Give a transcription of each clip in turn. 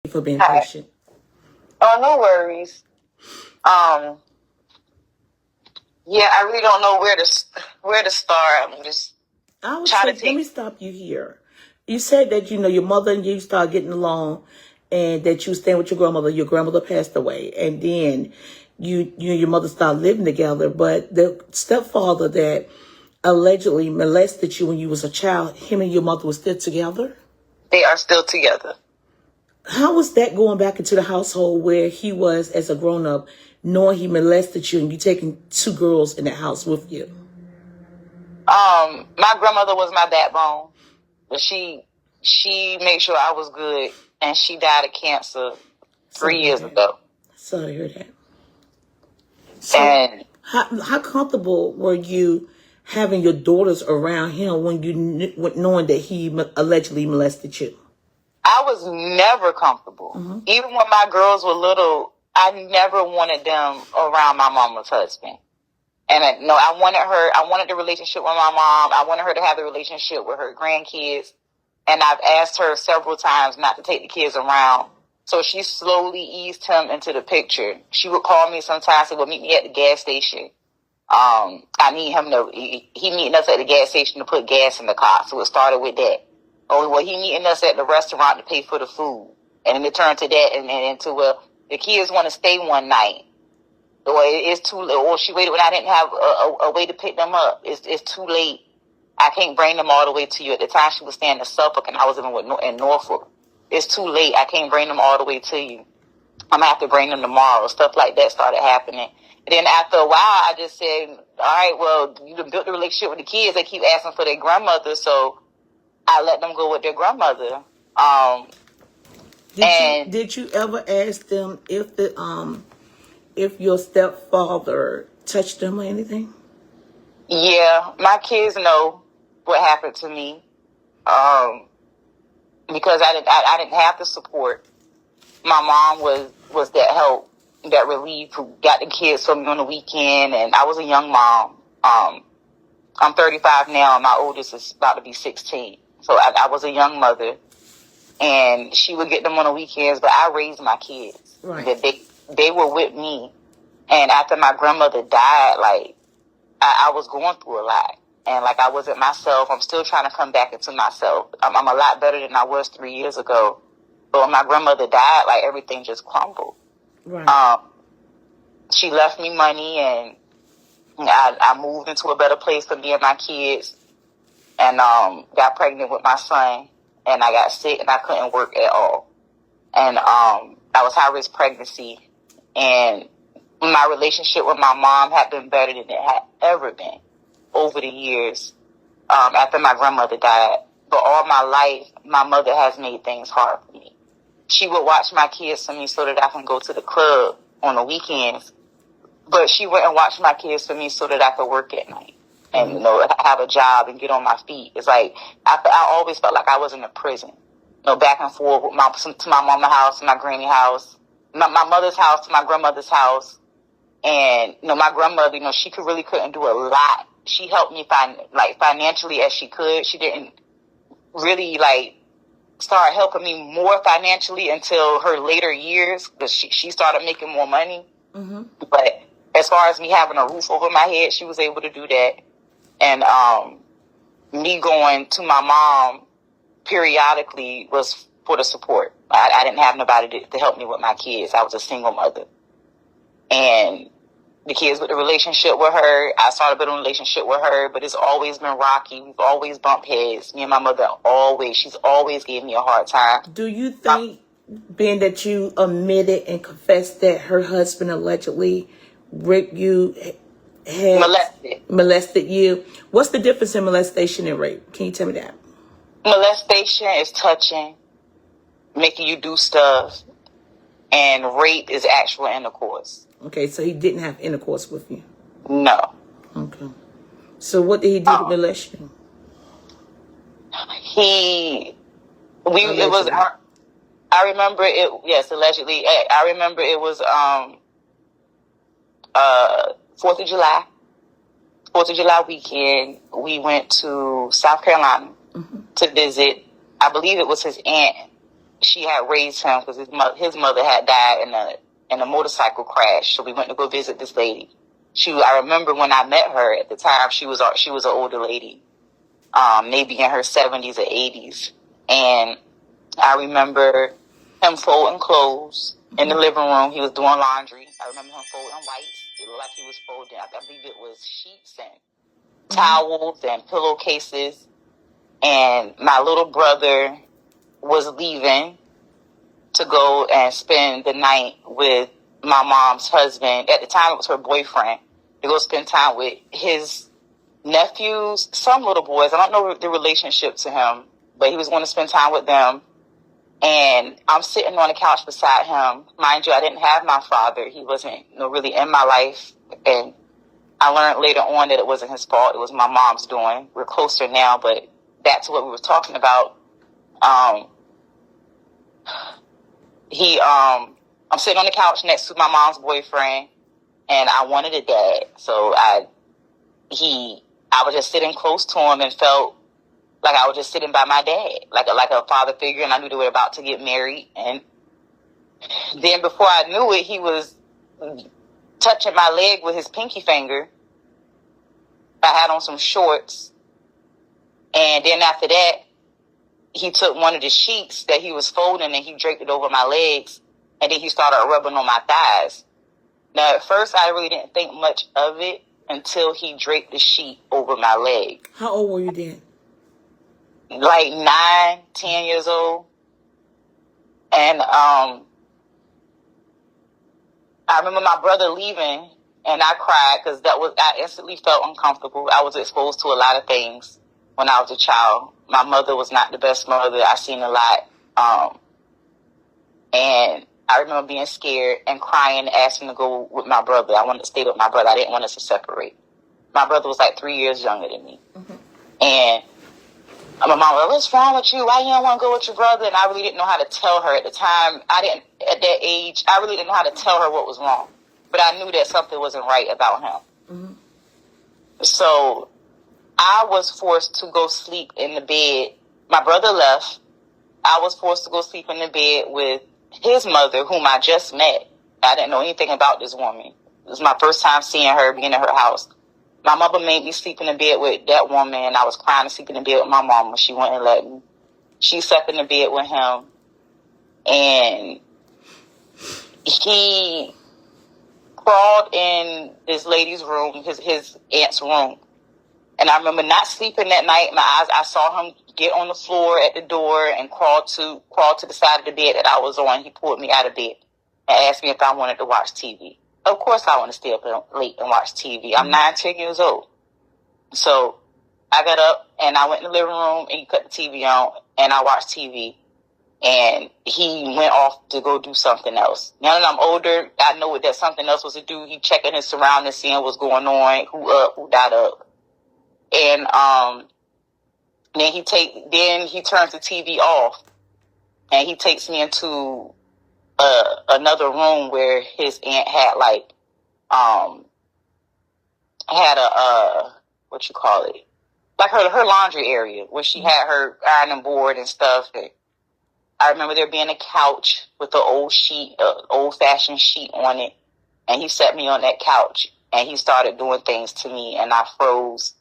For being Hi. patient. Oh, no worries. Um, yeah, I really don't know where to start. I'm just I would trying say, to let take. me stop you here. You said that your mother and you started getting along, and that you staying with your grandmother. Your grandmother passed away, and then you and your mother started living together. But the stepfather that allegedly molested you when you was a child, him and your mother were still together. They are still together. How was that going back into the household where he was as a grown up, knowing he molested you and you taking two girls in the house with you? My grandmother was my backbone, but she made sure I was good, and she died of cancer Sorry to 3 hear years that. ago. Sorry to hear that. So, And how comfortable were you having your daughters around him when knowing that he allegedly molested you? I was never comfortable. Even when my girls were little, I never wanted them around my mama's husband. And I wanted the relationship with my mom. I wanted her to have the relationship with her grandkids. And I've asked her several times not to take the kids around. So she slowly eased him into the picture. She would call me sometimes and would meet me at the gas station. I need him to, he meeting us at the gas station to put gas in the car. So it started with that. Oh, well, he meeting us at the restaurant to pay for the food. And then it turned to that and into, well, the kids want to stay one night. Or it's too late. Or she waited when I didn't have a way to pick them up. It's too late. I can't bring them all the way to you. At the time, she was staying in Suffolk, and I was in Norfolk. It's too late. I can't bring them all the way to you. I'm going to have to bring them tomorrow. Stuff like that started happening. And then after a while, I just said, all right, well, you done built the relationship with the kids. They keep asking for their grandmother, so I let them go with their grandmother. Did you ever ask them if your stepfather touched them or anything? Yeah, my kids know what happened to me. Because I didn't have the support. My mom was that help, that relief, who got the kids for me on the weekend, and I was a young mom. I'm 35 now, and my oldest is about to be 16. So I was a young mother, and she would get them on the weekends, but I raised my kids. Right. That they were with me, and after my grandmother died, like I was going through a lot. And like I wasn't myself. I'm still trying to come back into myself. I'm a lot better than I was 3 years ago. But when my grandmother died, like everything just crumbled. Right. She left me money, and I moved into a better place for me and my kids. And got pregnant with my son, and I got sick, and I couldn't work at all. And I was high risk pregnancy, and my relationship with my mom had been better than it had ever been over the years after my grandmother died. But all my life, my mother has made things hard for me. She would watch my kids for me so that I can go to the club on the weekends. But she wouldn't watch my kids for me so that I could work at night and, have a job and get on my feet. It's like I always felt like I was in a prison. Back and forth with to my mama's house, my granny house, my mother's house to my grandmother's house. And, my grandmother, she couldn't do a lot. She helped me financially as she could. She didn't really start helping me more financially until her later years, because she started making more money. Mm-hmm. But as far as me having a roof over my head, she was able to do that. And me going to my mom periodically was for the support. I didn't have nobody to help me with my kids. I was a single mother. And the kids with the relationship with her, I started building a relationship with her, but it's always been rocky. We've always bumped heads. Me and my mother she's always gave me a hard time. Do you think, being that you admitted and confessed that her husband allegedly raped you, molested you, what's the difference in molestation and rape? Can you tell me that? Molestation is touching, making you do stuff, and rape is actual intercourse. Okay, so he didn't have intercourse with you? No. Okay. So what did he do to molest you? I remember it, yes, allegedly. I remember it was 4th of July. 4th of July weekend, we went to South Carolina to visit, I believe it was his aunt. she had raised him because his mother had died in a motorcycle crash. So we went to go visit this lady. I remember when I met her at the time, she was an older lady, maybe in her 70s or 80s. And I remember him folding clothes in the living room. He was doing laundry. I remember him folding whites. It looked like he was folding, I believe it was sheets and towels and pillowcases. And my little brother was leaving to go and spend the night with my mom's husband. At the time, it was her boyfriend, to go spend time with his nephews, some little boys. I don't know the relationship to him, but he was going to spend time with them. And I'm sitting on the couch beside him. Mind you, I didn't have my father. He wasn't really in my life. And I learned later on that it wasn't his fault. It was my mom's doing. We're closer now, but that's what we were talking about. I'm sitting on the couch next to my mom's boyfriend, and I wanted a dad. So I was just sitting close to him and felt like I was just sitting by my dad, like a father figure, and I knew they were about to get married. And then before I knew it, he was touching my leg with his pinky finger. I had on some shorts. And then after that, he took one of the sheets that he was folding and he draped it over my legs. And then he started rubbing on my thighs. Now, at first, I really didn't think much of it until he draped the sheet over my leg. How old were you then? Like 9, 10 years old. And I remember my brother leaving, and I cried because I instantly felt uncomfortable. I was exposed to a lot of things when I was a child. My mother was not the best mother. I seen a lot. And I remember being scared and crying and asking to go with my brother. I wanted to stay with my brother. I didn't want us to separate. My brother was like 3 years younger than me. Mm-hmm. And my mom was, what's wrong with you? Why you don't want to go with your brother? And I really didn't know how to tell her at the time. At that age, I really didn't know how to tell her what was wrong. But I knew that something wasn't right about him. Mm-hmm. So I was forced to go sleep in the bed. My brother left. I was forced to go sleep in the bed with his mother, whom I just met. I didn't know anything about this woman. It was my first time seeing her, being in her house. My mother made me sleep in the bed with that woman, and I was crying to sleep in the bed with my mama. She wouldn't let me. She slept in the bed with him, and he crawled in this lady's room, his aunt's room. And I remember not sleeping that night. I saw him get on the floor at the door and crawl to the side of the bed that I was on. He pulled me out of bed and asked me if I wanted to watch TV. Of course I want to stay up late and watch TV. I'm 9, 10 years old. So I got up and I went in the living room and he cut the TV on and I watched TV. And he went off to go do something else. Now that I'm older, I know what that something else was to do. He checking his surroundings, seeing what's going on, who up, who not up. And then he turns the TV off and he takes me into another room where his aunt had like like her laundry area where she had her ironing board and stuff. And I remember there being a couch with an old fashioned sheet on it, and he set me on that couch and he started doing things to me and I froze.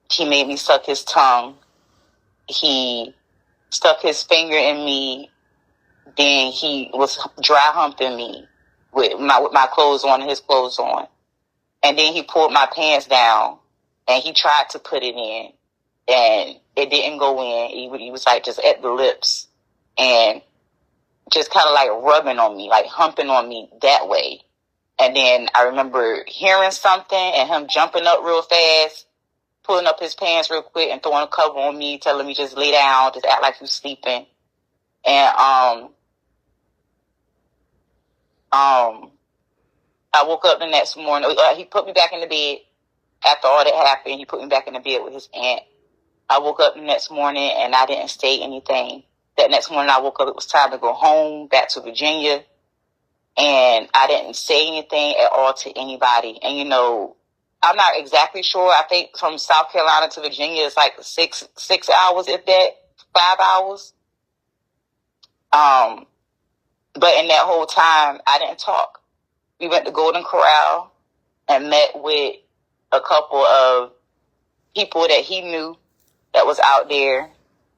He made me suck his tongue. He stuck his finger in me. Then he was dry humping me with my clothes on and his clothes on. And then he pulled my pants down and he tried to put it in and it didn't go in. He was like just at the lips and just kind of like rubbing on me, like humping on me that way. And then I remember hearing something and him jumping up real fast, pulling up his pants real quick and throwing a cover on me, telling me just lay down, just act like you're sleeping. And I woke up the next morning. He put me back in the bed after all that happened. He put me back in the bed with his aunt. I woke up the next morning and I didn't say anything. That next morning I woke up, it was time to go home, back to Virginia. And I didn't say anything at all to anybody. And, you know, I'm not exactly sure. I think from South Carolina to Virginia, it's like six hours, if that, 5 hours. But in that whole time, I didn't talk. We went to Golden Corral and met with a couple of people that he knew that was out there.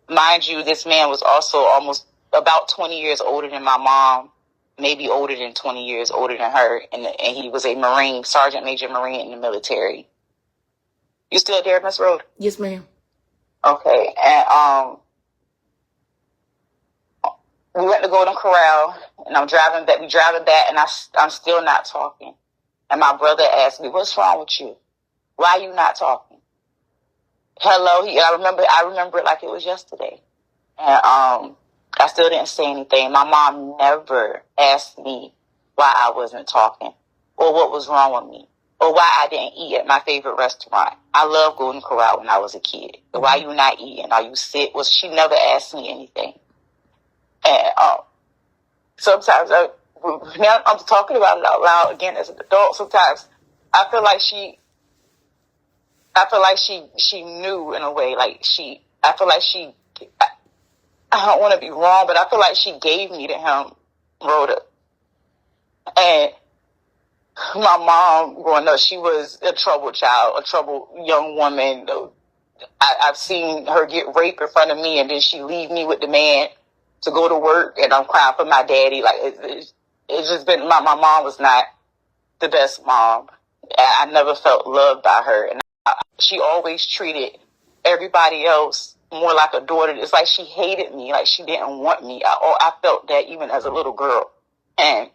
Mind you, this man was also almost about 20 years older than my mom, maybe older than 20 years older than her. And he was a Marine, Sergeant Major Marine in the military. You still there, Miss Road? Yes, ma'am. Okay. And we went to Golden Corral, and I'm driving back. We driving back, and I'm still not talking. And my brother asked me, "What's wrong with you? Why are you not talking?" Hello. I remember it like it was yesterday. And I still didn't say anything. My mom never asked me why I wasn't talking, or what was wrong with me, or why I didn't eat at my favorite restaurant. I loved Golden Corral when I was a kid. Why you not eating? Are you sick? She never asked me anything. And sometimes now I'm talking about it out loud again as an adult. Sometimes I feel like she knew in a way. I feel like I don't want to be wrong, but I feel like she gave me to him, Rhoda. And my mom, growing up, she was a troubled child, a troubled young woman. I've seen her get raped in front of me, and then she leave me with the man to go to work, and I'm crying for my daddy. It's just been, my mom was not the best mom. I never felt loved by her. And she always treated everybody else more like a daughter. It's like she hated me, like she didn't want me. I felt that even as a little girl. And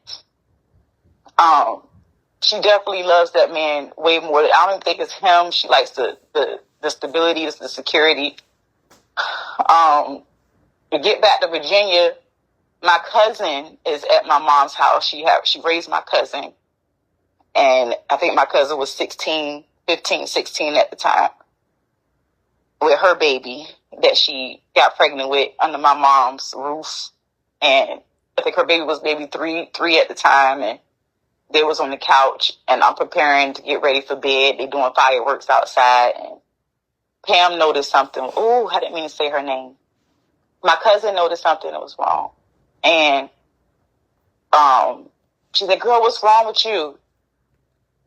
she definitely loves that man way more. I don't even think it's him. She likes the stability, the security. To get back to Virginia, my cousin is at my mom's house. She raised my cousin, and I think my cousin was 16 at the time, with her baby that she got pregnant with under my mom's roof. And I think her baby was maybe three at the time, and they was on the couch, and I'm preparing to get ready for bed. They doing fireworks outside, and Pam noticed something. Oh, I didn't mean to say her name. My cousin noticed something that was wrong. And she said, "Girl, what's wrong with you?"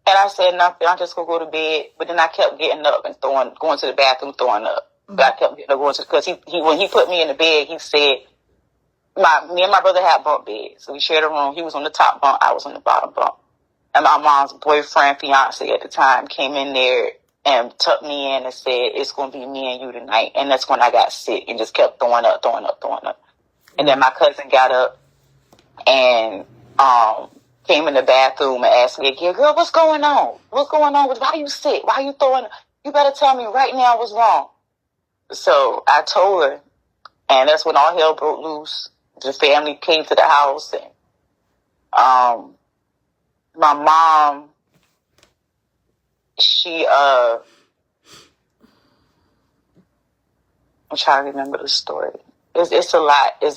And I said, "Nothing. I'm just going to go to bed." But then I kept getting up and going to the bathroom, throwing up. Mm-hmm. I kept getting up, because he when he put me in the bed, he said, me and my brother had bunk beds. So we shared a room. He was on the top bunk. I was on the bottom bunk. And my mom's boyfriend, fiance at the time, came in there and tucked me in and said, "It's going to be me and you tonight." And that's when I got sick and just kept throwing up. And then my cousin got up and came in the bathroom and asked me again, "Girl, what's going on? What's going on? Why are you sick? Why are you throwing up? You better tell me right now what's wrong." So I told her, and that's when all hell broke loose. The family came to the house, and my mom, I'm trying to remember the story. It's a lot. I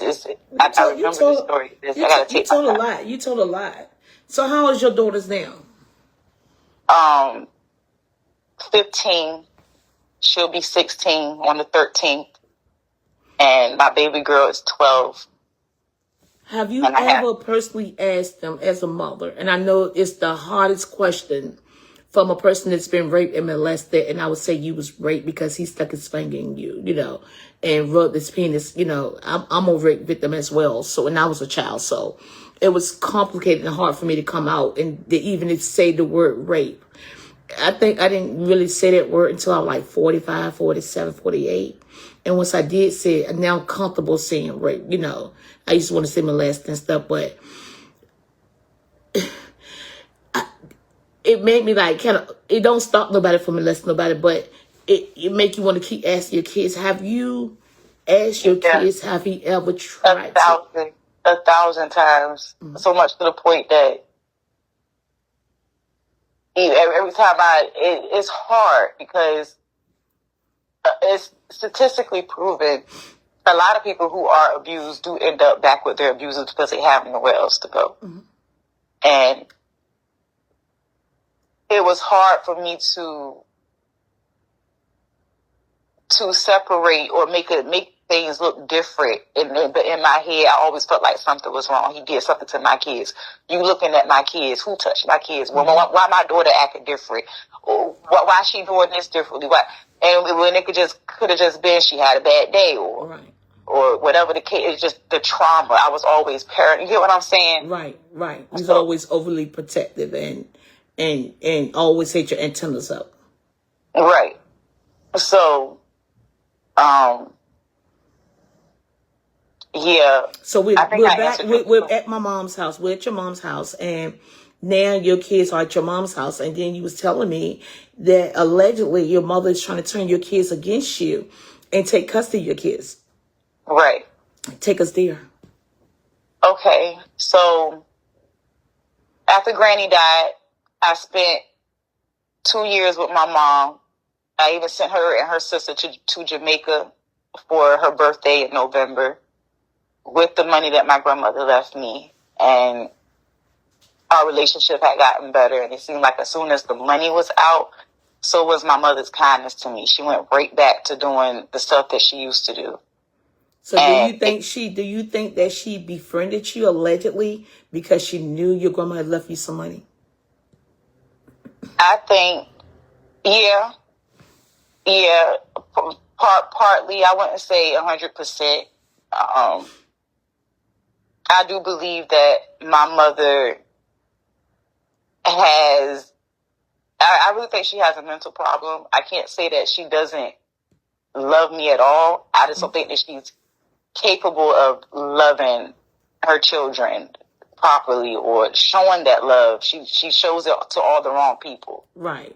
remember the story. I gotta take my time. You told a lot. So how old is your daughters now? 15. She'll be 16 on the 13th. And my baby girl is 12. Have you ever personally asked them as a mother? And I know it's the hardest question from a person that's been raped and molested. And I would say you was raped because he stuck his finger in you, and rubbed his penis. I'm a rape victim as well. So when I was a child, so it was complicated and hard for me to come out and to even say the word rape. I think I didn't really say that word until I was like 45, 47, 48. And once I did say it, now I'm comfortable saying rape. I used to want to say molest and stuff, but it made me it don't stop nobody from molesting nobody, but it make you want to keep asking your kids. Have you asked your kids, have he ever tried? 1,000 times. Mm-hmm. So much to the point that every time it's hard, because it's statistically proven a lot of people who are abused do end up back with their abusers because they have nowhere else to go. Mm-hmm. And it was hard for me to separate or make things look different. But in my head, I always felt like something was wrong. He did something to my kids. You looking at my kids. Who touched my kids? Well, why my daughter acting different? Or why she doing this differently? Why? And when it could have just been she had a bad day or whatever the case. It's just the trauma. I was always paranoid. You get what I'm saying? Right. He's always overly protective and always had your antennas up. Right. So, yeah. So we're back. We're at my mom's house. We're at your mom's house, and now your kids are at your mom's house. And then you was telling me that allegedly your mother is trying to turn your kids against you and take custody of your kids. Right. Take us there. Okay. So after Granny died, I spent 2 years with my mom. I even sent her and her sister to Jamaica for her birthday in November with the money that my grandmother left me. And our relationship had gotten better. And it seemed like as soon as the money was out, so was my mother's kindness to me. She went right back to doing the stuff that she used to do. So do you think that she befriended you allegedly because she knew your grandma had left you some money? I think, yeah. Partly, I wouldn't say 100%. I do believe that my mother has. I really think she has a mental problem. I can't say that she doesn't love me at all. I just don't think that she's capable of loving her children properly or showing that love. She shows it to all the wrong people. Right.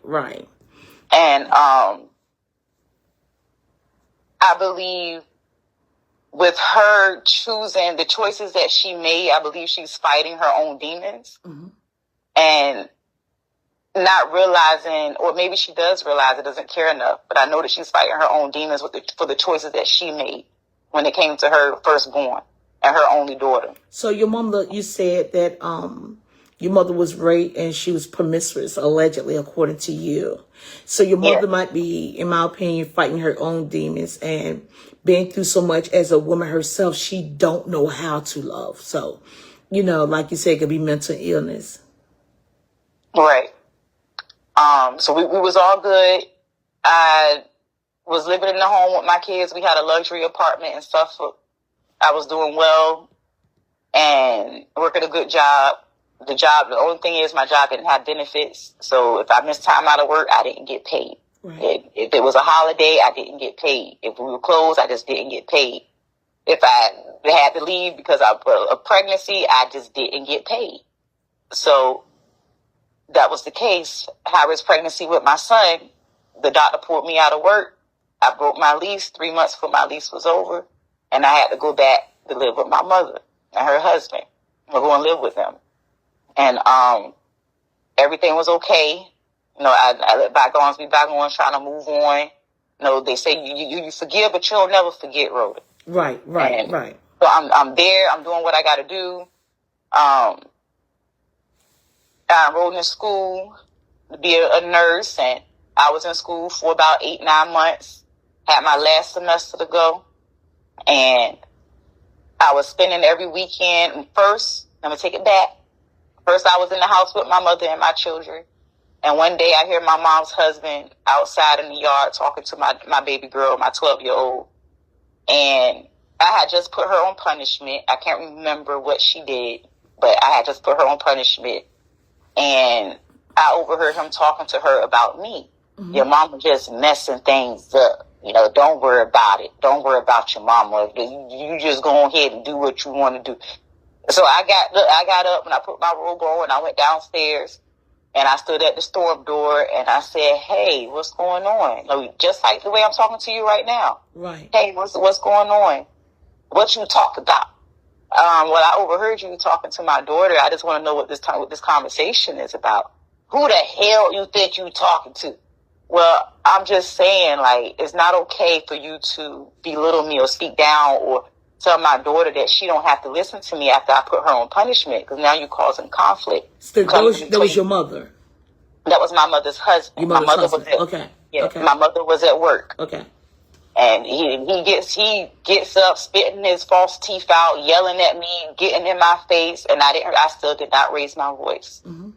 And I believe with her choosing the choices that she made, I believe she's fighting her own demons and not realizing, or maybe she does realize it, doesn't care enough. But I know that she's fighting her own demons for the choices that she made when it came to her firstborn and her only daughter. So your mom, you said that your mother was raped and she was promiscuous, allegedly, according to you. So your mother might be, in my opinion, fighting her own demons and being through so much as a woman herself. She don't know how to love. So, like you said, it could be mental illness. Right. So we was all good. I was living in the home with my kids. We had a luxury apartment in Suffolk. I was doing well and working a good job. The only thing is my job didn't have benefits. So if I missed time out of work, I didn't get paid. Right. If it was a holiday, I didn't get paid. If we were closed, I just didn't get paid. If I had to leave because of a pregnancy, I just didn't get paid. So that was the case. High-risk pregnancy with my son. The doctor pulled me out of work. I broke my lease 3 months before my lease was over. And I had to go back to live with my mother and her husband. We're going to live with them. And everything was okay. I let bygones be bygones, trying to move on. They say you forgive, but you'll never forget, Rhoda. Right. So I'm there. I'm doing what I got to do. I enrolled in school to be a nurse, and I was in school for about 8-9 months. Had my last semester to go, and I was spending every weekend. And first, let me take it back. First, I was in the house with my mother and my children. And one day I hear my mom's husband outside in the yard talking to my baby girl, my 12-year-old. And I had just put her on punishment. I can't remember what she did, but I had just put her on punishment. And I overheard him talking to her about me. Mm-hmm. Your mama just messing things up. Don't worry about it. Don't worry about your mama. You just go ahead and do what you want to do. So I got up and I put my robe on and I went downstairs and I stood at the storm door and I said, "Hey, what's going on?" Just like the way I'm talking to you right now. Right. "Hey, what's going on? What you talk about?" Well, I overheard you talking to my daughter. I just want to know what this conversation is about. Who the hell you think you talking to? Well, I'm just saying, it's not okay for you to belittle me or speak down or tell my daughter that she don't have to listen to me after I put her on punishment, because now you're causing conflict. So that was your mother? That was my mother's husband. Your mother's husband. Okay. My mother was at work. Okay. And he gets up, spitting his false teeth out, yelling at me, getting in my face, and I still did not raise my voice. Mm-hmm.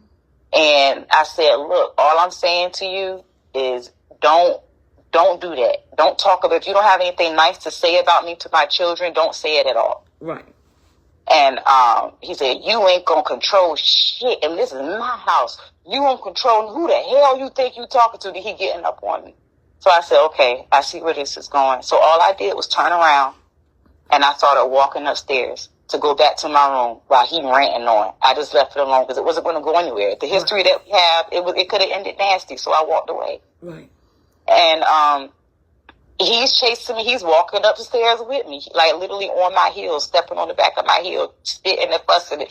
And I said, look, all I'm saying to you is don't do that. Don't talk about, if you don't have anything nice to say about me to my children, don't say it at all. Right. And he said, you ain't gonna control shit, and this is my house. You won't control who the hell you think you talking to. He getting up on me. So I said, okay, I see where this is going. So all I did was turn around, and I started walking upstairs to go back to my room while he ranting on. I just left it alone because it wasn't going to go anywhere. The history that we have, it could have ended nasty, so I walked away. Right. And he's chasing me. He's walking up the stairs with me, like literally on my heels, stepping on the back of my heel, spitting and fussing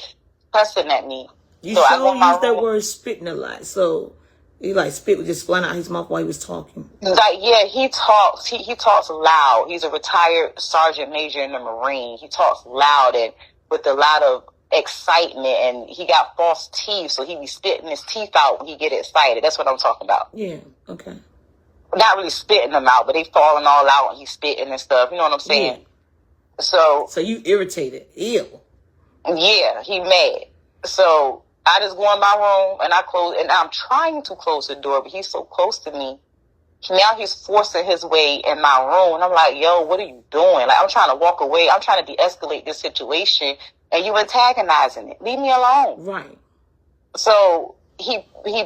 at me. You so sure used that word spitting a lot. So he like spit was just flying out his mouth while he was talking. Like, yeah, he talks. He talks loud. He's a retired sergeant major in the Marine. He talks loud and with a lot of excitement, and he got false teeth, so he be spitting his teeth out when he get excited. That's what I'm talking about. Yeah. Okay. Not really spitting them out, but they falling all out and he's spitting and stuff. You know what I'm saying? Yeah. So you irritated. Ew. Yeah, he mad. So I just go in my room and I close, and I'm trying to close the door, but he's so close to me. Now he's forcing his way in my room, and I'm like, yo, what are you doing? Like, I'm trying to walk away. I'm trying to de-escalate this situation, and you antagonizing it. Leave me alone. Right. So he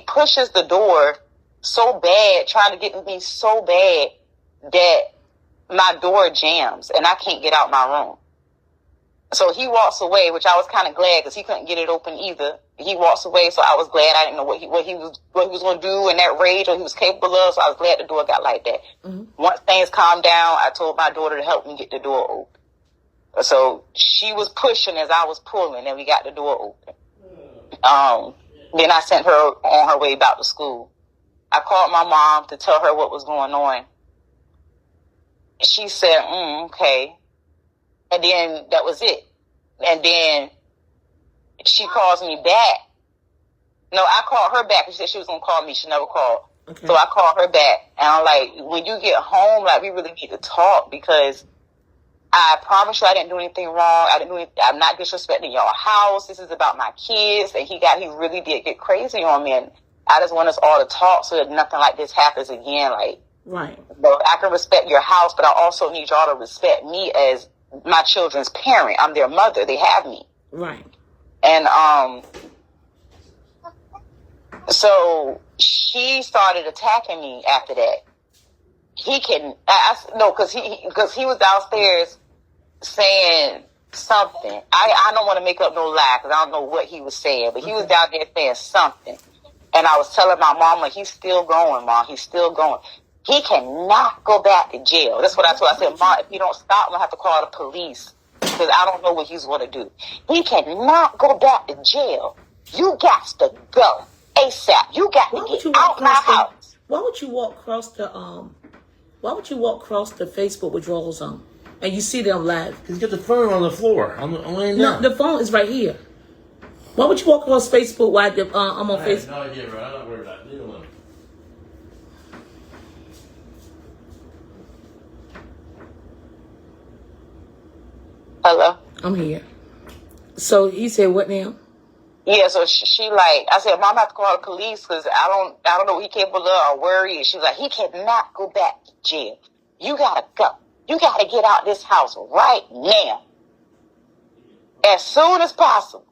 pushes the door so bad, trying to get me so bad that my door jams, and I can't get out my room. So he walks away, which I was kind of glad because he couldn't get it open either. He walks away, so I was glad. I didn't know what he was going to do in that rage, or he was capable of. So I was glad the door got like that. Mm-hmm. Once things calmed down, I told my daughter to help me get the door open. So she was pushing as I was pulling, and we got the door open. Then I sent her on her way back to school. I called my mom to tell her what was going on. She said, okay. And then that was it. And then she calls me back. No, I called her back. She said she was going to call me. She never called. Okay. So I called her back. And I'm like, when you get home, like, we really need to talk, because I promise you I didn't do anything wrong. I'm not disrespecting your house. This is about my kids. And he really did get crazy on me. And I just want us all to talk so that nothing like this happens again. Like, right. But I can respect your house, but I also need y'all to respect me as my children's parent. I'm their mother. They have me. Right. And so she started attacking me after that. Because he was downstairs saying something. I don't want to make up no lie because I don't know what he was saying, but he was down there saying something. And I was telling my mama, he's still going, Mom. He's still going. He cannot go back to jail. That's what I told her. I said, Mom, if you don't stop, I'm going to have to call the police because I don't know what he's going to do. He cannot go back to jail. You got to go ASAP. You got to get out my house. Why would you walk across the Facebook with drawers on? And you see them live? Because you got the phone on the floor. I'm laying down. No, the phone is right here. Why would you walk across Facebook while I'm on Facebook? I have no idea, bro. I'm not worried about it. Leave it alone. Hello? I'm here. So he said, what now? Yeah, so she like, I said, Mom, I have to call the police because I don't know what he capable of or worried. She was like, he cannot go back to jail. You gotta go. You gotta get out this house right now. As soon as possible.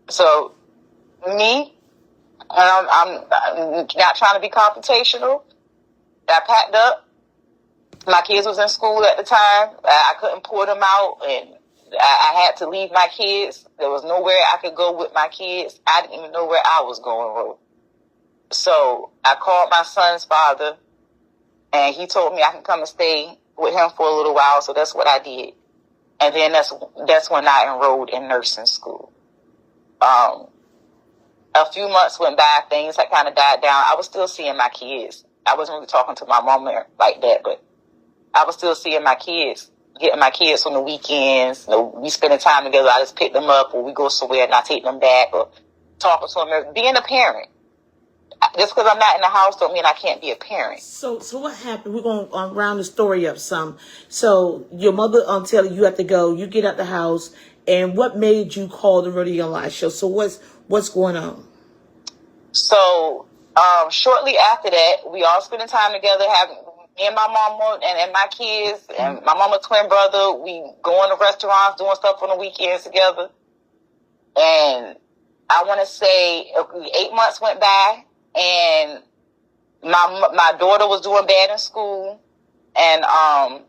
So, me, I'm not trying to be confrontational. I packed up. My kids was in school at the time. I couldn't pull them out, and I had to leave my kids. There was nowhere I could go with my kids. I didn't even know where I was going, Ro. So I called my son's father, and he told me I can come and stay with him for a little while. So that's what I did. And then that's when I enrolled in nursing school. A few months went by, things had kind of died down. I was still seeing my kids. I wasn't really talking to my mama like that, but I was still seeing my kids, getting my kids on the weekends. We spending time together. I just pick them up, or we go somewhere and I take them back, or talking to them. Being a parent, Just because I'm not in the house don't mean I can't be a parent. So what happened? We're going to round the story up some. So your mother tell you have to go. You get out the house, and what made you call the Radio Live show? So what's going on? So shortly after that, we all spending time together. Me and my mama and my kids and my mama's twin brother. We going to restaurants, doing stuff on the weekends together. And I want to say 8 months went by, and my daughter was doing bad in school, and I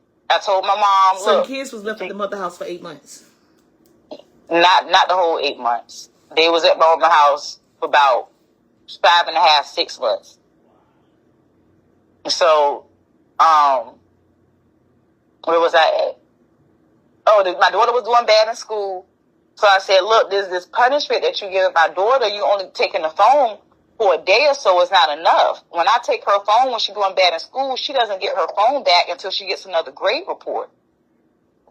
told my mom, So look, the kids was left at the mother house for 8 months. not the whole 8 months. They was at my mama house for about 5.5, 6 months. So, where was I at? Oh, my daughter was doing bad in school. So I said, look, this punishment that you give my daughter, you only taking the phone for a day or so is not enough. When I take her phone when she's doing bad in school, she doesn't get her phone back until she gets another grade report.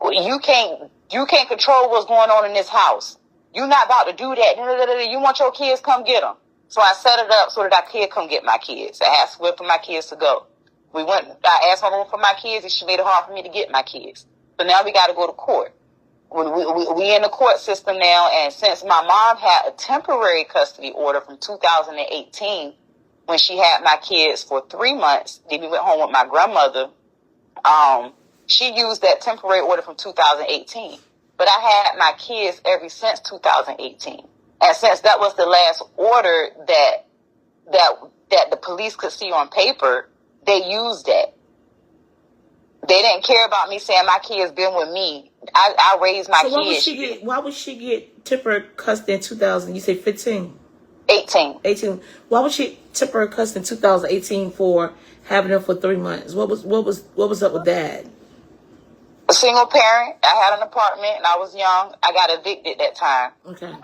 Well, you can't control what's going on in this house. You're not about to do that. You want your kids, come get them. So I set it up so that I could come get my kids. I asked where for my kids to go. I asked my mom for my kids, and she made it hard for me to get my kids. So now we got to go to court. We in the court system now, and since my mom had a temporary custody order from 2018, when she had my kids for 3 months, then we went home with my grandmother. She used that temporary order from 2018, but I had my kids ever since 2018, and since that was the last order that the police could see on paper, they used that. They didn't care about me saying my kids been with me. I raised my kids. Why would she get temporary custody in 2000? You say 15? 18. 18. Why would she temporary custody in 2018 for having them for 3 months? What was up with that? A single parent. I had an apartment and I was young. I got evicted that time. Okay.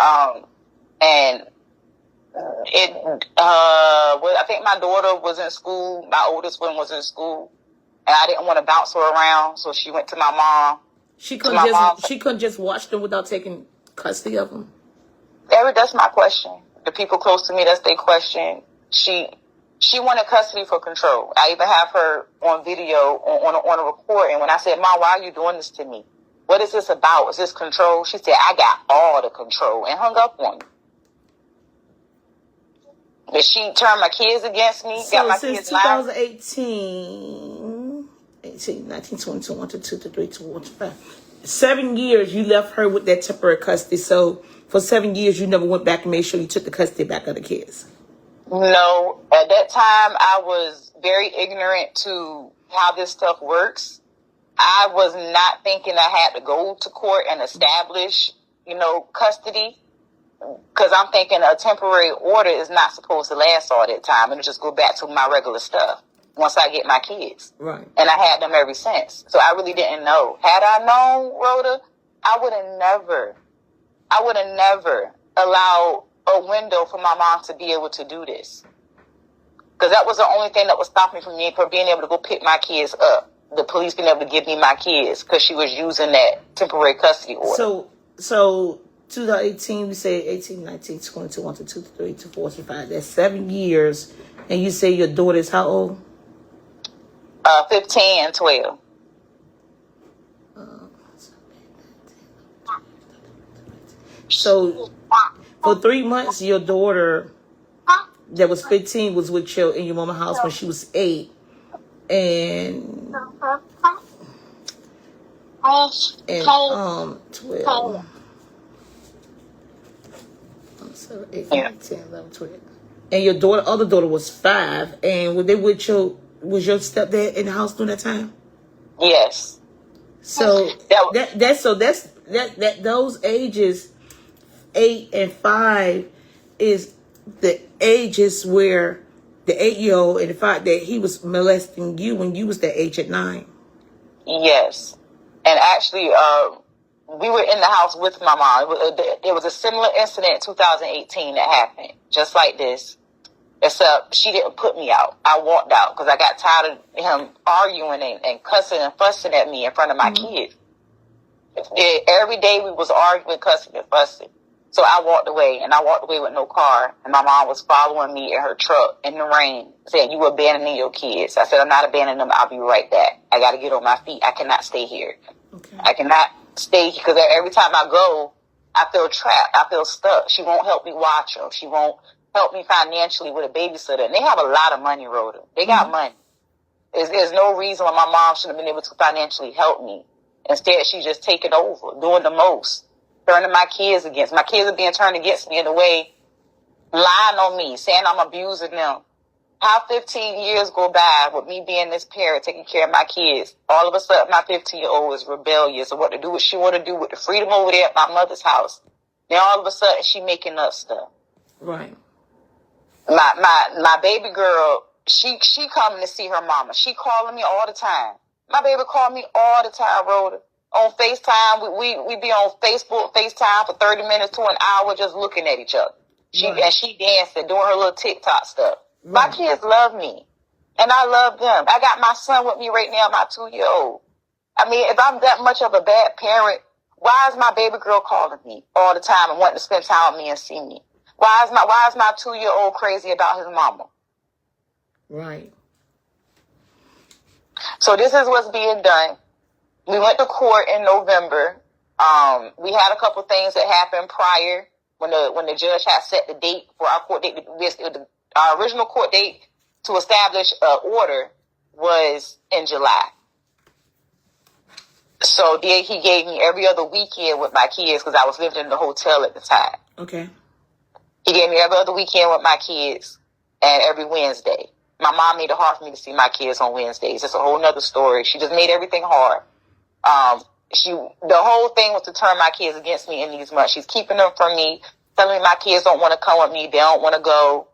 And I think my daughter was in school. My oldest one was in school. And I didn't want to bounce her around, so she went to my mom. She couldn't just watch them without taking custody of them? That's my question. The people close to me, that's their question. She wanted custody for control. I even have her on video on a recording. When I said, Mom, why are you doing this to me? What is this about? Is this control? She said, I got all the control, and hung up on me. But she turned my kids against me. So got my since kids 2018, 18, 19, 20, 21, 22, 23, 24, 25, 7 years you left her with that temporary custody. So for 7 years you never went back and made sure you took the custody back of the kids. No, at that time I was very ignorant to how this stuff works. I was not thinking I had to go to court and establish, custody. Because I'm thinking a temporary order is not supposed to last all that time. It'll just go back to my regular stuff once I get my kids. Right. And I had them ever since. So I really didn't know. Had I known, Rhoda, I would have never allowed a window for my mom to be able to do this. Because that was the only thing that was stopping me from being able to go pick my kids up. The police being able to give me my kids because she was using that temporary custody order. So 2018, we say 18, 19, 20, 21, 22, 23, 24, 25. That's 7 years. And you say your daughter is how old? 15 and 12. So for 3 months, your daughter that was 15 was with you in your mama's house when she was 8. And 12. 7, 8, 9, 10, 11, 12. And your other daughter was 5. And were they was your stepdad in the house during that time? Yes. So those ages 8 and 5 is the ages where the 8-year-old and the 5 that he was molesting you when you was that age at 9. Yes. And actually, we were in the house with my mom. It was a similar incident in 2018 that happened, just like this. Except she didn't put me out. I walked out because I got tired of him arguing and cussing and fussing at me in front of my kids. Every day we was arguing, cussing, and fussing. So I walked away, and I walked away with no car. And my mom was following me in her truck in the rain, saying, "You abandoning your kids." I said, "I'm not abandoning them. I'll be right back. I got to get on my feet. I cannot stay here. Okay. I cannot stay because every time I go, I feel trapped. I feel stuck. She won't help me watch them. She won't help me financially with a babysitter. And they have a lot of money, Rhoda. They got money. There's no reason why my mom shouldn't have been able to financially help me. Instead, she's just taking over, doing the most, turning my kids against. My kids are being turned against me in a way, lying on me, saying I'm abusing them. How 15 years go by with me being this parent, taking care of my kids. All of a sudden, my 15-year-old is rebellious of what to do, what she want to do with the freedom over there at my mother's house. Then all of a sudden, she making up stuff. Right. My baby girl, she coming to see her mama. She calling me all the time. My baby called me all the time, Rhoda. On FaceTime, we be on Facebook, FaceTime for 30 minutes to an hour just looking at each other. And she dancing, doing her little TikTok stuff. Right. My kids love me, and I love them. I got my son with me right now, my 2-year-old. I mean, if I'm that much of a bad parent, why is my baby girl calling me all the time and wanting to spend time with me and see me? Why is my 2-year-old crazy about his mama? Right. So this is what's being done. We went to court in November. We had a couple things that happened prior when the judge had set the date for our court date. Our original court date to establish an order was in July. So he gave me every other weekend with my kids because I was living in the hotel at the time. Okay. He gave me every other weekend with my kids and every Wednesday. My mom made it hard for me to see my kids on Wednesdays. It's a whole nother story. She just made everything hard. The whole thing was to turn my kids against me in these months. She's keeping them from me, telling me my kids don't want to come with me. They don't want to go.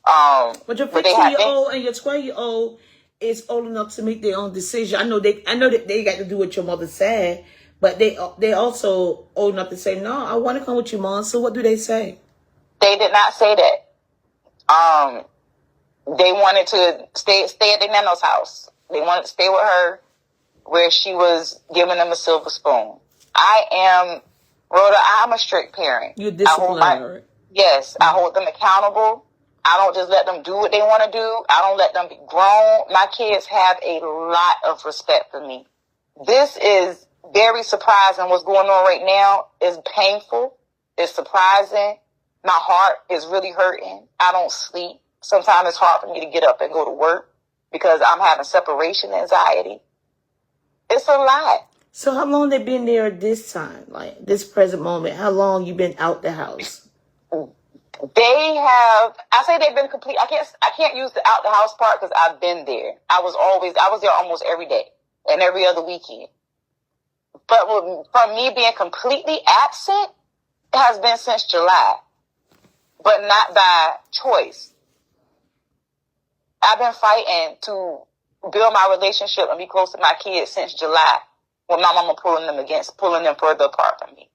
But your 15-year-old and your 12-year-old is old enough to make their own decision. I know that they got to do what your mother said, but they also old enough to say, "No, I want to come with you, Mom." So what do they say? They did not say that. They wanted to stay at their nana's house. They wanted to stay with her where she was giving them a silver spoon. Rhoda, I'm a strict parent. You're disciplinary. Yes, I hold them accountable. I don't just let them do what they want to do. I don't let them be grown. My kids have a lot of respect for me. This is very surprising. What's going on right now is painful. It's surprising. My heart is really hurting. I don't sleep. Sometimes it's hard for me to get up and go to work because I'm having separation anxiety. It's a lot. So how long they been there this time, like this present moment? How long you been out the house? I say they've been complete. I can't use the out the house part because I've been there. I was there almost every day and every other weekend. But from me being completely absent, it has been since July, but not by choice. I've been fighting to build my relationship and be close to my kids since July, when my mama pulling them further apart from me.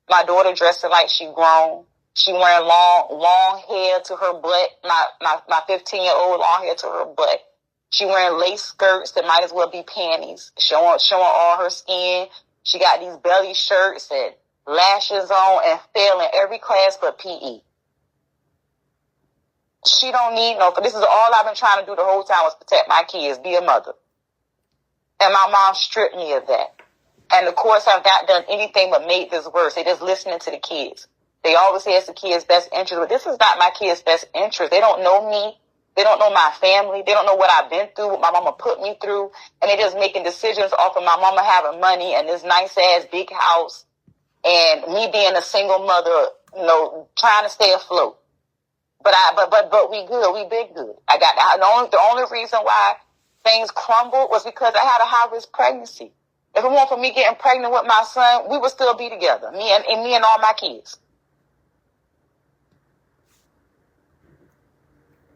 My daughter dressing like she grown. She wearing long hair to her butt. My 15-year-old long hair to her butt. She wearing lace skirts that might as well be panties, showing all her skin. She got these belly shirts and lashes on and failing every class but PE. She don't need but this is all I've been trying to do the whole time was protect my kids, be a mother. And my mom stripped me of that. And the courts have not done anything but made this worse. They're just listening to the kids. They always say it's the kids' best interest, but this is not my kids' best interest. They don't know me. They don't know my family. They don't know what I've been through, what my mama put me through. And they're just making decisions off of my mama having money and this nice-ass big house and me being a single mother, trying to stay afloat. But we good. We been good. The only reason why things crumbled was because I had a high-risk pregnancy. If it weren't for me getting pregnant with my son, we would still be together. Me and all my kids.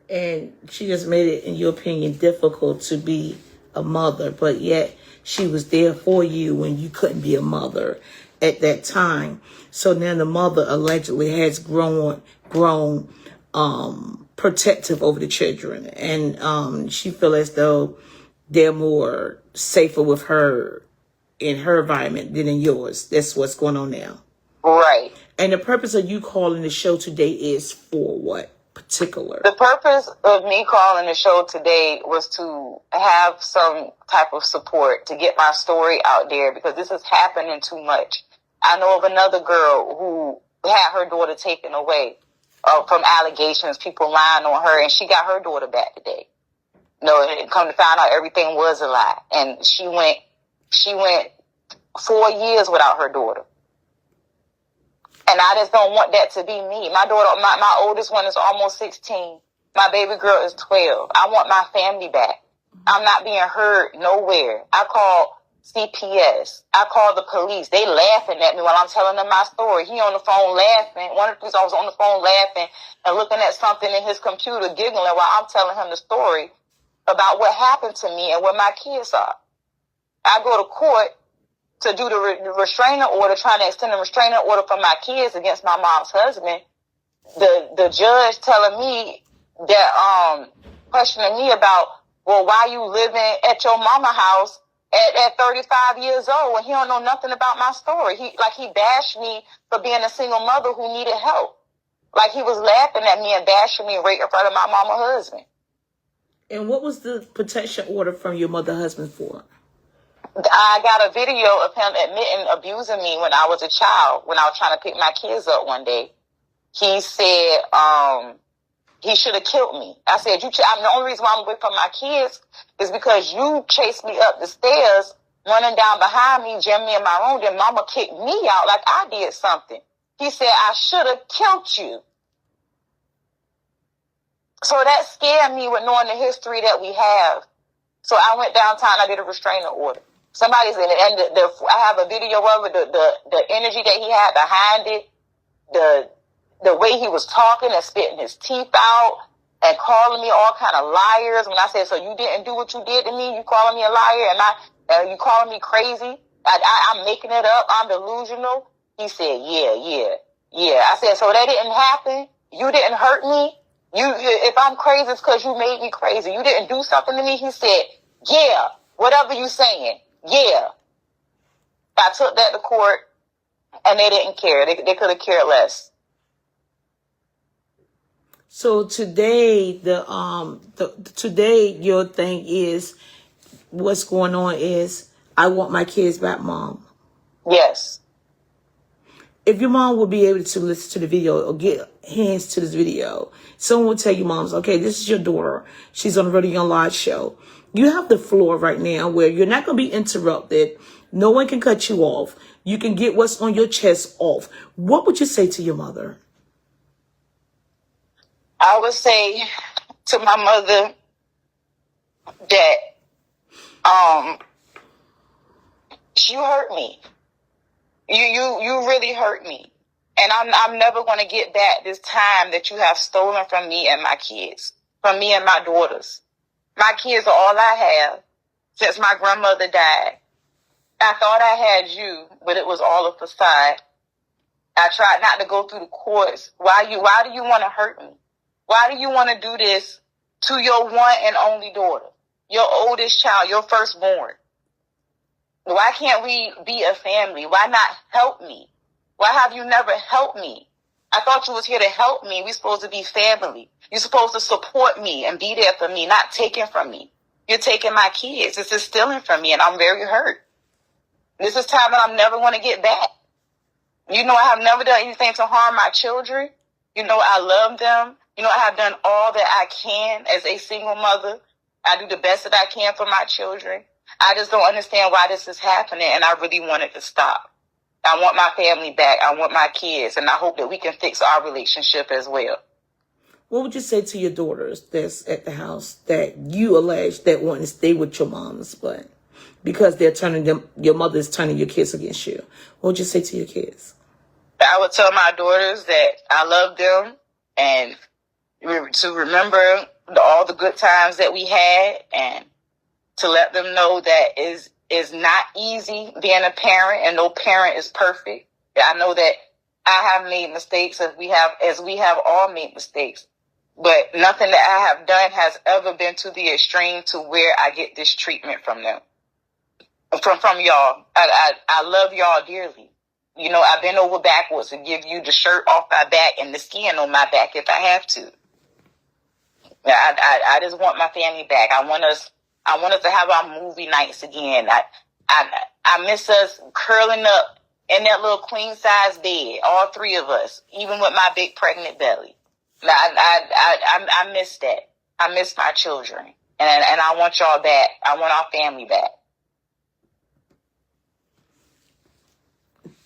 And she just made it, in your opinion, difficult to be a mother, but yet she was there for you when you couldn't be a mother at that time. So now the mother allegedly has grown protective over the children, and she feel as though they're more safer with her in her environment than in yours. That's what's going on now. Right. And the purpose of you calling the show today is for what particular? The purpose of me calling the show today was to have some type of support to get my story out there, because this is happening too much. I know of another girl who had her daughter taken away from allegations, people lying on her, and she got her daughter back today. No, and come to find out everything was a lie. And she went 4 years without her daughter. And I just don't want that to be me. My daughter, my oldest one is almost 16. My baby girl is 12. I want my family back. I'm not being heard nowhere. I called CPS. I called the police. They laughing at me while I'm telling them my story. He on the phone laughing. One of the police officers on the phone laughing and looking at something in his computer, giggling while I'm telling him the story about what happened to me and where my kids are. I go to court to do the restraining order, trying to extend the restraining order for my kids against my mom's husband. The judge telling me that, questioning me about, well, why you living at your mama house at 35 years old when he don't know nothing about my story. He bashed me for being a single mother who needed help. Like he was laughing at me and bashing me right in front of my mama husband. And what was the protection order from your mother husband for? I got a video of him admitting abusing me when I was a child, when I was trying to pick my kids up one day. He said, he should have killed me. I said, I'm the only reason why I'm away from my kids is because you chased me up the stairs, running down behind me, jammed me in my room, then mama kicked me out like I did something. He said, I should have killed you. So that scared me with knowing the history that we have. So I went downtown, I did a restraining order. Somebody's in it, and I have a video of it, the energy that he had behind it, the way he was talking and spitting his teeth out and calling me all kind of liars. When I said, so you didn't do what you did to me, you calling me a liar, and you calling me crazy? I'm making it up, I'm delusional. He said, yeah. I said, so that didn't happen? You didn't hurt me? If I'm crazy, it's because you made me crazy. You didn't do something to me? He said, yeah, whatever you saying, yeah. I took that to court, and they didn't care. They could have cared less. So today, today your thing is, what's going on is, I want my kids back, Mom. Yes. If your mom would be able to listen to the video or get hands to this video, someone will tell you, moms, okay, this is your daughter. She's on the Radio Young Live show. You have the floor right now where you're not going to be interrupted. No one can cut you off. You can get what's on your chest off. What would you say to your mother? I would say to my mother that you hurt me. You really hurt me. And I'm never going to get back this time that you have stolen from me and my kids, from me and my daughters. My kids are all I have since my grandmother died. I thought I had you, but it was all a facade. I tried not to go through the courts. Why do you want to hurt me? Why do you want to do this to your one and only daughter, your oldest child, your firstborn? Why can't we be a family? Why not help me? Why have you never helped me? I thought you was here to help me. We're supposed to be family. You're supposed to support me and be there for me, not taking from me. You're taking my kids. This is stealing from me, and I'm very hurt. This is time that I'm never going to get back. You know, I have never done anything to harm my children. You know, I love them. You know, I have done all that I can as a single mother. I do the best that I can for my children. I just don't understand why this is happening, and I really want it to stop. I want my family back. I want my kids, and I hope that we can fix our relationship as well. What would you say to your daughters that's at the house that you allege that want to stay with your moms, but because they're turning them, your mother is turning your kids against you? What would you say to your kids? I would tell my daughters that I love them and to remember all the good times that we had, and to let them know that is not easy being a parent, and no parent is perfect. I know that I have made mistakes, as we have all made mistakes, but nothing that I have done has ever been to the extreme to where I get this treatment from them, from y'all. I love y'all dearly. I bend over backwards to give you the shirt off my back and the skin on my back if I have to. I just want my family back. I want us to have our movie nights again. I miss us curling up in that little queen size bed, all three of us, even with my big pregnant belly. I miss that. I miss my children, and I want y'all back. I want our family back.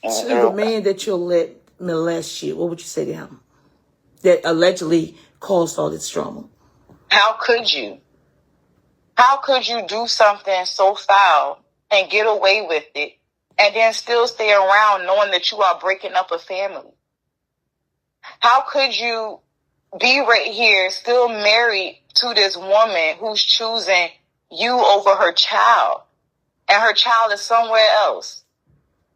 So the man that you'll let molest you, what would you say to him? That allegedly caused all this trauma. How could you? How could you do something so foul and get away with it and then still stay around knowing that you are breaking up a family? How could you be right here still married to this woman who's choosing you over her child and her child is somewhere else?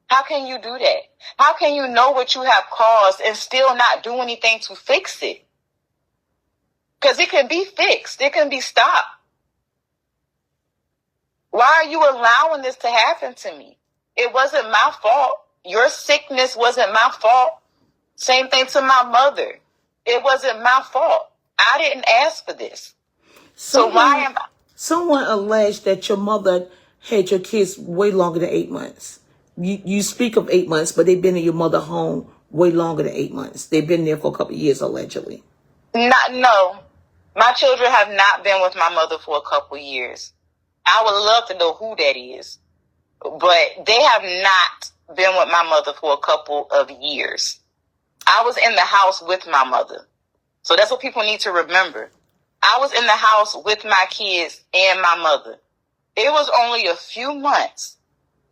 How can you do that? How can you know what you have caused and still not do anything to fix it? Because it can be fixed. It can be stopped. Why are you allowing this to happen to me? It wasn't my fault. Your sickness wasn't my fault. Same thing to my mother. It wasn't my fault. I didn't ask for this. So why am I? Someone alleged that your mother had your kids way longer than 8 months. You speak of 8 months, but they've been in your mother's home way longer than 8 months. They've been there for a couple of years, allegedly. No. My children have not been with my mother for a couple of years. I would love to know who that is. But they have not been with my mother for a couple of years. I was in the house with my mother. So that's what people need to remember. I was in the house with my kids and my mother. It was only a few months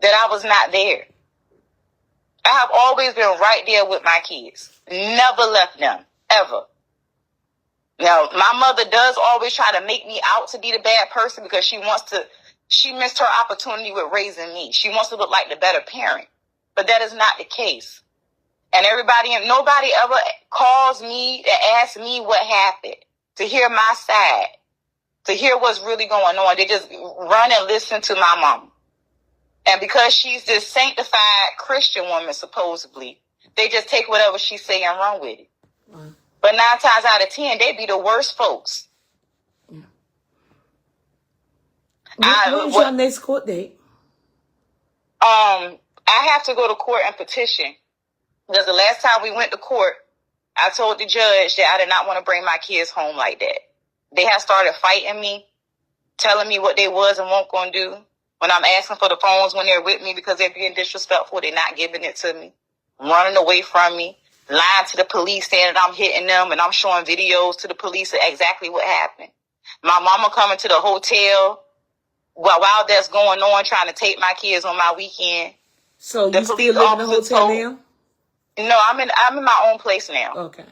that I was not there. I have always been right there with my kids. Never left them, ever. Now, my mother does always try to make me out to be the bad person because she missed her opportunity with raising me. She wants to look like the better parent. But that is not the case. And nobody ever calls me and asks me what happened, to hear my side, to hear what's really going on. They just run and listen to my mom. And because she's this sanctified Christian woman, supposedly, they just take whatever she say and run with it. Wow. But 9 times out of 10, they be the worst folks. Yeah. When's your next court date? I have to go to court and petition. Because the last time we went to court, I told the judge that I did not want to bring my kids home like that. They had started fighting me, telling me what they was and weren't going to do. When I'm asking for the phones when they're with me because they're being disrespectful, they're not giving it to me, running away from me, lying to the police saying that I'm hitting them, and I'm showing videos to the police of exactly what happened. My mama coming to the hotel while that's going on, trying to take my kids on my weekend. So you still live in the hotel now? No, I'm in my own place now. Okay.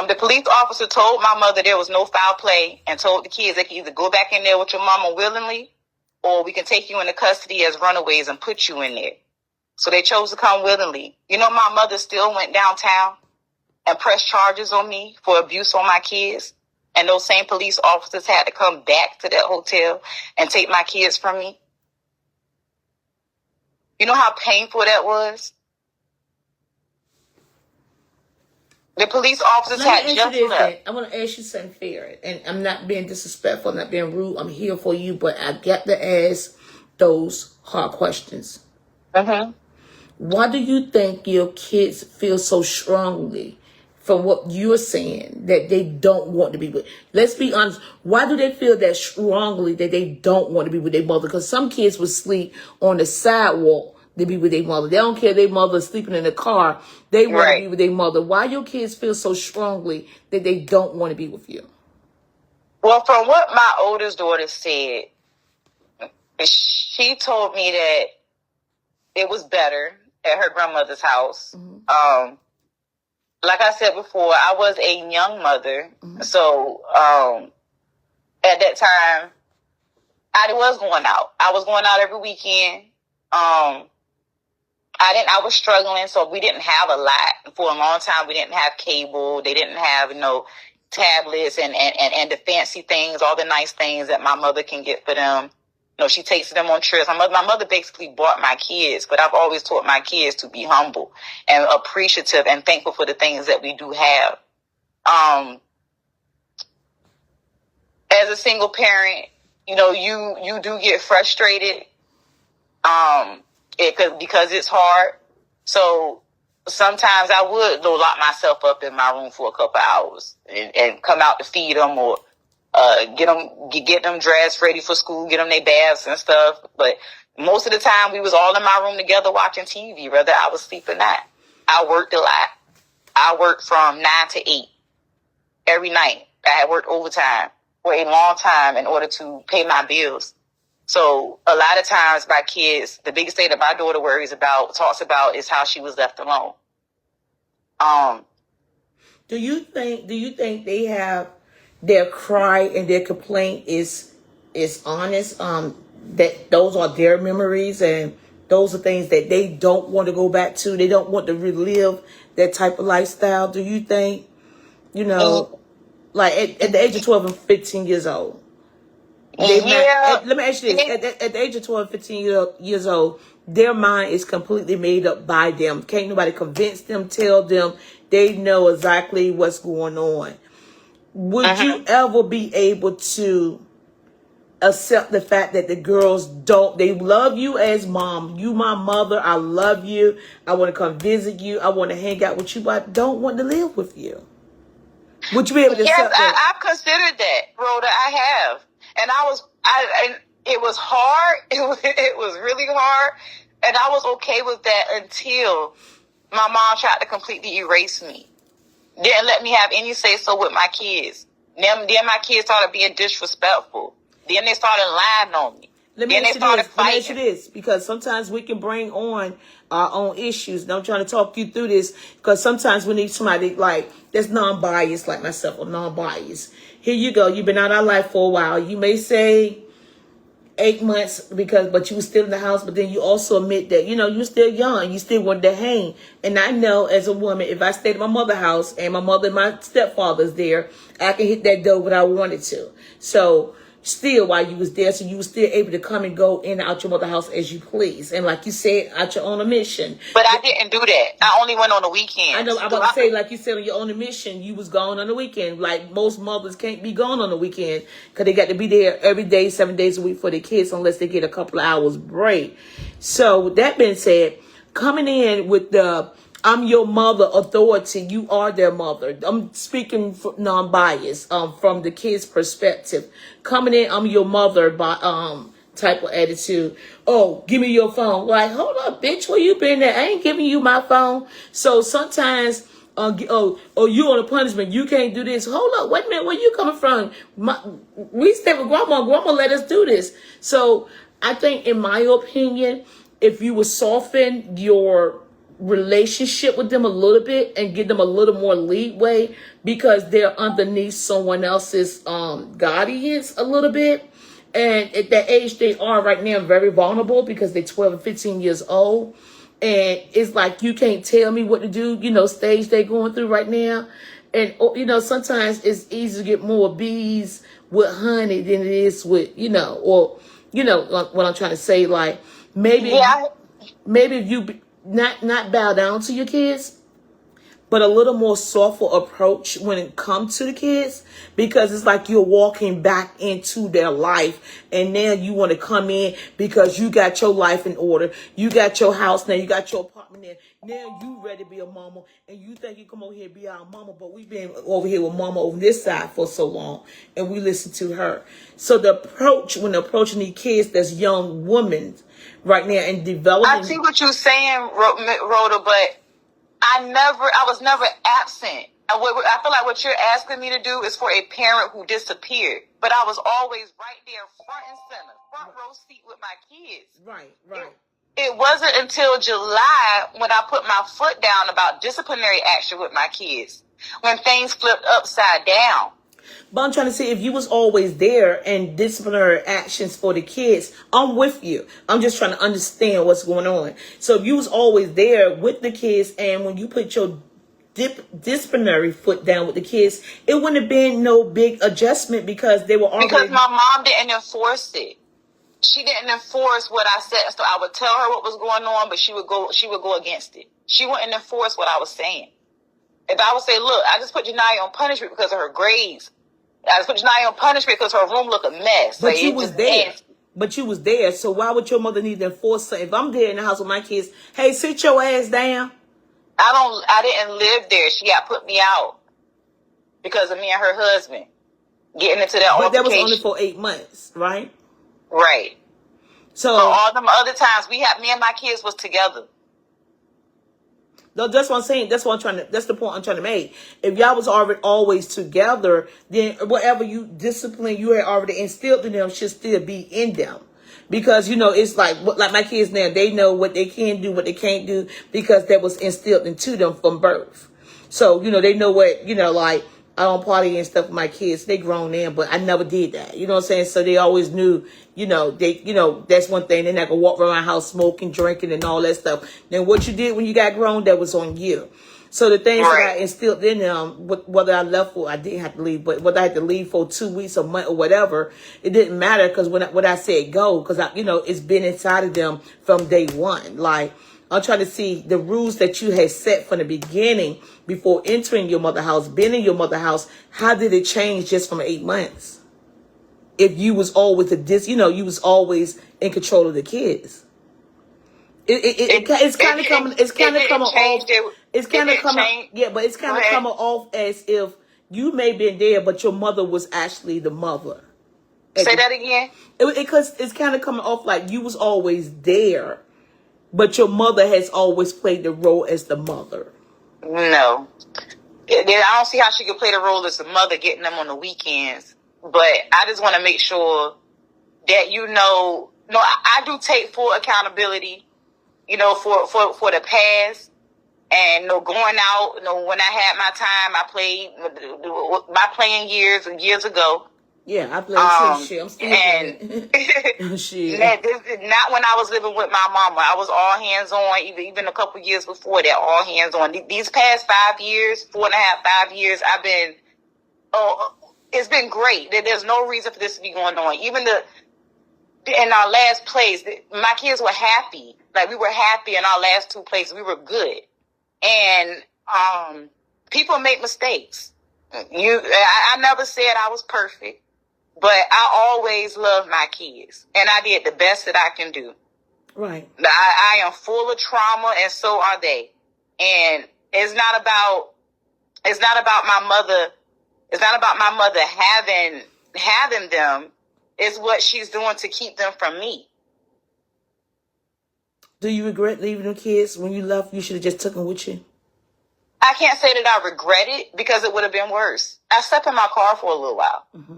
The police officer told my mother there was no foul play and told the kids they can either go back in there with your mama willingly, or we can take you into custody as runaways and put you in there. So they chose to come willingly. My mother still went downtown and pressed charges on me for abuse on my kids. And those same police officers had to come back to that hotel and take my kids from me. You know how painful that was? The police officers had just left. I want to ask you something fair. And I'm not being disrespectful, I'm not being rude. I'm here for you, but I got to ask those hard questions. Mm-hmm. Why do you think your kids feel so strongly from what you're saying that they don't want to be with? Let's be honest. Why do they feel that strongly that they don't want to be with their mother? Because some kids would sleep on the sidewalk to be with their mother. They don't care if their mother is sleeping in the car. They want to be with their mother. Why your kids feel so strongly that they don't want to be with you? Well, from what my oldest daughter said, she told me that it was better at her grandmother's house. Mm-hmm. Like I said before, I was a young mother. Mm-hmm. So at that time, I was going out. I was going out every weekend. I was struggling, so we didn't have a lot. For a long time, we didn't have cable. They didn't have, tablets and the fancy things, all the nice things that my mother can get for them. She takes them on trips. My mother basically bought my kids, but I've always taught my kids to be humble and appreciative and thankful for the things that we do have. As a single parent, you do get frustrated, because it's hard. So sometimes I would lock myself up in my room for a couple hours and come out to feed them or get them dressed, ready for school, get them their baths and stuff. But most of the time, we was all in my room together watching TV, whether I was asleep or not. I worked a lot. I worked from 9 to 8 every night. I had worked overtime for a long time in order to pay my bills. So a lot of times my kids, the biggest thing that my daughter talks about is how she was left alone. Do you think they have their cry and their complaint is honest? That those are their memories and those are things that they don't want to go back to. They don't want to relive that type of lifestyle. Do you think, like at the age of 12 and 15 years old? Let me ask you this. At the age of 12, 15 years old, their mind is completely made up by them. Can't nobody convince them, tell them. They know exactly what's going on. Would you ever be able to accept the fact that the girls they love you as mom? You my mother. I love you. I want to come visit you. I want to hang out with you, but I don't want to live with you. Would you be able to accept that? I've considered that, Rhoda. I have. And it was hard. It was really hard. And I was okay with that until my mom tried to completely erase me. Didn't let me have any say so with my kids. Then my kids started being disrespectful. Then they started lying on me. Let me ask you this, because sometimes we can bring on our own issues. And I'm trying to talk you through this because sometimes we need somebody that's non-biased like myself or non-biased. Here you go. You've been out of our life for a while. You may say 8 months but you were still in the house. But then you also admit that, you're still young. You still wanted to hang. And I know as a woman, if I stayed at my mother's house and my mother and my stepfather's there, I can hit that door when I wanted to. So still, while you was there, so you were still able to come and go in and out your mother's house as you please. And like you said, at your own admission. But I didn't do that. I only went on the weekends. I know. I'm about to say, like you said, on your own admission, you was gone on the weekend. Like most mothers can't be gone on the weekend because they got to be there every day, 7 days a week for their kids unless they get a couple of hours break. So with that being said, coming in with the I'm your mother authority, you are their mother. I'm speaking non-biased, from the kid's perspective. Coming in, I'm your mother by type of attitude. Oh, give me your phone. Like, hold up, bitch, where you been at? I ain't giving you my phone. So sometimes, you on a punishment. You can't do this. Hold up, wait a minute, where you coming from? We stay with grandma. Grandma let us do this. So I think, in my opinion, if you would soften your relationship with them a little bit and give them a little more leeway because they're underneath someone else's guardians a little bit, and at that age they are right now very vulnerable because they're 12 and 15 years old, and it's like you can't tell me what to do, stage they're going through right now. And sometimes it's easier to get more bees with honey than it is with what I'm trying to say, like maybe if you not bow down to your kids, but a little more softful approach when it comes to the kids, because it's like you're walking back into their life, and now you want to come in because you got your life in order, you got your house now, you got your apartment there. Now you ready to be a mama, and you think you come over here and be our mama, but we've been over here with mama over this side for so long, and we listen to her. So the approach when approaching these kids, that's young women right now and developing. I see what you're saying, Rhoda, but I was never absent. I feel like what you're asking me to do is for a parent who disappeared, but I was always right there, front and center, front row seat with my kids. Right. It wasn't until July when I put my foot down about disciplinary action with my kids, when things flipped upside down. But I'm trying to say, if you was always there and disciplinary actions for the kids, I'm with you. I'm just trying to understand what's going on. So if you was always there with the kids, and when you put your disciplinary foot down with the kids, it wouldn't have been no big adjustment because they were already... Because my mom didn't enforce it. she didn't enforce what I said. So I would tell her what was going on, but she would go against it. She wouldn't enforce what I was saying. If I would say, look, I just put Janiyah on punishment because of her grades. I just put Janiyah on punishment because her room looked a mess. But like, you it was just there. nasty. But you was there. So why would your mother need to enforce something? If I'm there in the house with my kids, hey, sit your ass down. I didn't live there. She got put me out because of me and her husband getting into that But that was altercation. only for 8 months, right? Right. So But all them other times me and my kids was together. no, that's what I'm saying. That's the point I'm trying to make. If y'all was already always together, then whatever you discipline you had already instilled in them should still be in them. Because, it's like my kids now, they know what they can do, what they can't do, because that was instilled into them from birth. So, they know what, like, I don't party and stuff with my kids. They grown in, but I never did that. You know what I'm saying? So they always knew, that's one thing. They're not going to walk around my house smoking, drinking, and all that stuff. Then what you did when you got grown, that was on you. So the things that I instilled in them, whether I left for, I didn't have to leave, but whether I had to leave for 2 weeks, a month, or whatever, it didn't matter because when I said go, because it's been inside of them from day one. Like, I'm trying to see the rules that you had set from the beginning before entering your mother's house, being in your mother's house. How did it change just from 8 months? If you was always you was always in control of the kids. It's kind of coming off. It's kind of coming. Yeah, but it's kind of coming off as if you may have been there, but your mother was actually the mother. Say that again. Because it's kind of coming off like you was always there, but your mother has always played the role as the mother. No, I don't see how she could play the role as the mother, getting them on the weekends. But I just want to make sure that I do take full accountability. For the past, and going out. When I had my time, I played my playing years ago. Yeah, I played shit. I'm still and shit. Not when I was living with my mama. I was all hands on. Even a couple years before that, all hands on. These past 5 years, 4.5, 5 years, I've been. It's been great. There's no reason for this to be going on. Even in our last place, my kids were happy. Like, we were happy in our last 2 places. We were good. And people make mistakes. I never said I was perfect, but I always loved my kids. And I did the best that I can do. Right. I am full of trauma, and so are they. And it's not about my mother. It's not about my mother having them. It's what she's doing to keep them from me. Do you regret leaving the kids when you left? You should have just took them with you. I can't say that I regret it because it would have been worse. I slept in my car for a little while. Mm-hmm.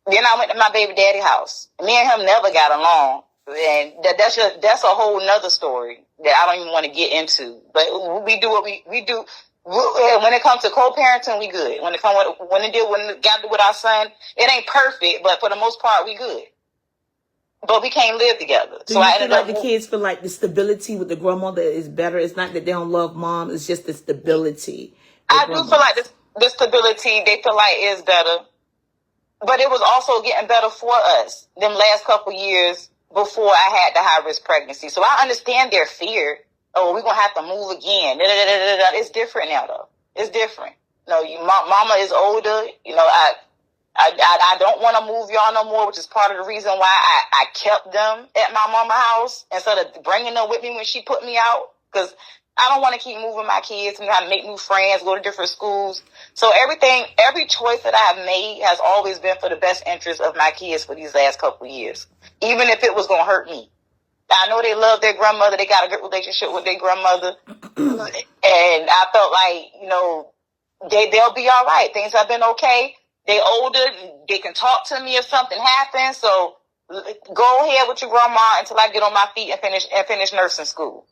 Then I went to my baby daddy's house. Me and him never got along. And that's a whole nother story that I don't even want to get into. But we do what we do. When it comes to co-parenting, we good. When it got to do with our son, it ain't perfect, but for the most part, we good. But we can't live together. Do you feel like the kids feel like the stability with the grandmother is better? It's not that they don't love mom. It's just the stability. I do feel like the stability they feel like is better. But it was also getting better for us them last couple years before I had the high-risk pregnancy. So I understand their fear. Oh, we're going to have to move again. It's different now, though. It's different. Mama is older. I don't want to move y'all no more, which is part of the reason why I kept them at my mama's house instead of bringing them with me when she put me out. Because I don't want to keep moving my kids and have to make new friends, go to different schools. So every choice that I have made has always been for the best interest of my kids for these last couple of years, even if it was going to hurt me. I know they love their grandmother. They got a good relationship with their grandmother. And I felt like, they'll be all right. Things have been okay. They older. They can talk to me if something happens. So go ahead with your grandma until I get on my feet and finish nursing school.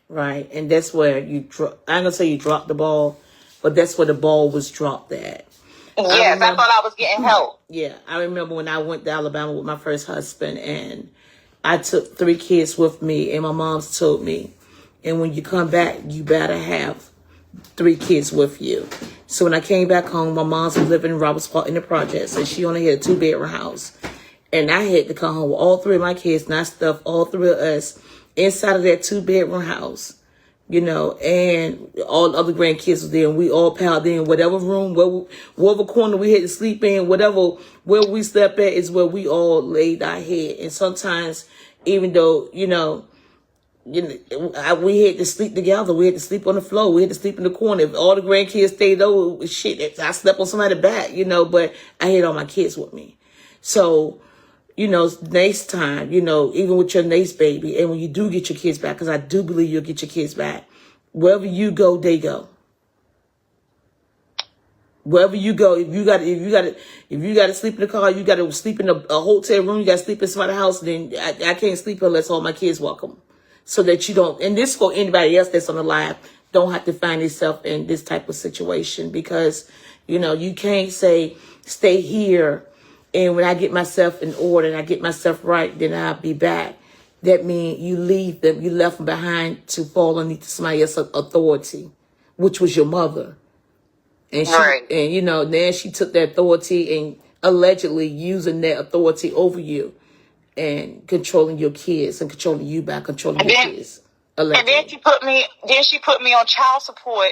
Right. And that's where I'm going to say you dropped the ball, but that's where the ball was dropped at. Yes, I thought I was getting help. Yeah. I remember when I went to Alabama with my first husband, and I took 3 kids with me, and my mom's told me, and when you come back, you better have 3 kids with you. So when I came back home, my mom's was living in Roberts Park in the projects, and she only had a 2-bedroom house. And I had to come home with all three of my kids, and I stuffed all three of us inside of that 2-bedroom house, and all the other grandkids was there, and we all piled in whatever room, whatever corner we had to sleep in, where we slept at is where we all laid our head. And sometimes, even though, we had to sleep together. We had to sleep on the floor. We had to sleep in the corner. If all the grandkids stayed over, shit, I slept on somebody's back, but I had all my kids with me. So, next time, even with your next baby, and when you do get your kids back, because I do believe you'll get your kids back, wherever you go, they go. Wherever you go, if you got to sleep in the car, you got to sleep in a hotel room, you got to sleep in somebody's house, then I can't sleep unless all my kids welcome. So that you don't, and this for anybody else that's on the live, don't have to find yourself in this type of situation, because, you can't say, stay here, and when I get myself in order and I get myself right, then I'll be back. That means you leave them, you left them behind to fall underneath somebody else's authority, which was your mother. And then she took that authority and allegedly using that authority over you and controlling your kids and controlling you by controlling your kids. Allegedly. And then she put me on child support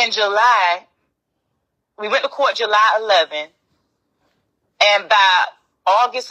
in July. We went to court July 11th, and by August